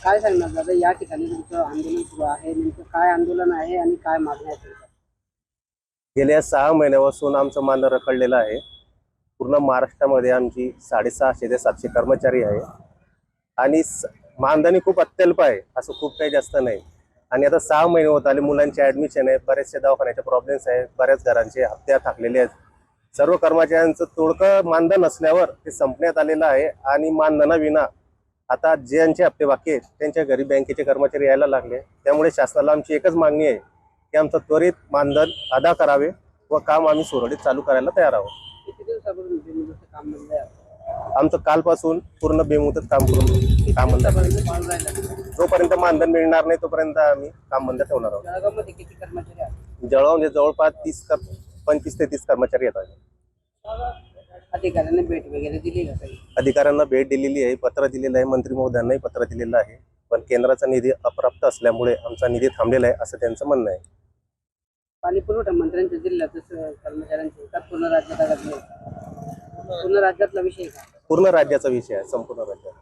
काय सांगणार दादा, या ठिकाणी तुमचं आंदोलन सुरू आहे, नेमकं काय आंदोलन आहे आणि काय मागण्या आहेत तुमच्या? गेल्या 6 महिन्यापासून आमचं मानधन रखडलेलं आहे. पूर्ण महाराष्ट्रामध्ये आमची 650 ते 700 कर्मचारी आहे आणि मानधनी खूप अत्यल्प आहे, असं खूप काही जास्त नाही. आणि आता 6 महिने होत आले, मुलांचे ॲडमिशन आहे, बरेचसे दवाखान्याचे प्रॉब्लेम्स आहेत, बऱ्याच घरांचे हप्ते थकलेले आहेत. सर्व कर्मचाऱ्यांचं तोडकं मानधन असल्यावर ते संपण्यात आलेलं आहे आणि मानधनाविना आता ज्यांचे हप्ते बाकी आहेत त्यांच्या घरी बँकेचे कर्मचारी यायला लागले. त्यामुळे शासनाला आमची एकच मागणी आहे की आमचं त्वरित मानधन अदा करावे व काम आम्ही सुरळीत चालू करायला तयार आहोत. किती दिवसापासून बेमुदत काम बंद आहे? आमचं कालपासून पूर्ण बेमुदत काम करून काम बंद आहे. काम राहिलं. जोपर्यंत मानधन मिळणार नाही तोपर्यंत आम्ही काम बंद ठेवणार आहोत. जळगावमध्ये किती कर्मचारी आहेत? जळगावमध्ये जवळपास 25 ते 30 कर्मचारी येतात. अधिकाऱ्यांनी भेट वगैरे दिली का काही? अधिकाऱ्यांना भेट दिलेली आहे, पत्र दिलेलं आहे, मंत्री महोदयांनाही पत्र दिलेलं आहे. पण केंद्राचा निधी अप्राप्त असल्यामुळे आमचा निधी थांबलेला आहे असं त्यांचं म्हणणं आहे. पाणी पुरवठा मंत्र्यांच्या जिल्ह्यात जसं कर्मचाऱ्यांचे का पूर्ण राज्यात अडकले? पूर्ण राज्यातला विषय का? पूर्ण राज्याचा विषय आहे, संपूर्ण राज्यात.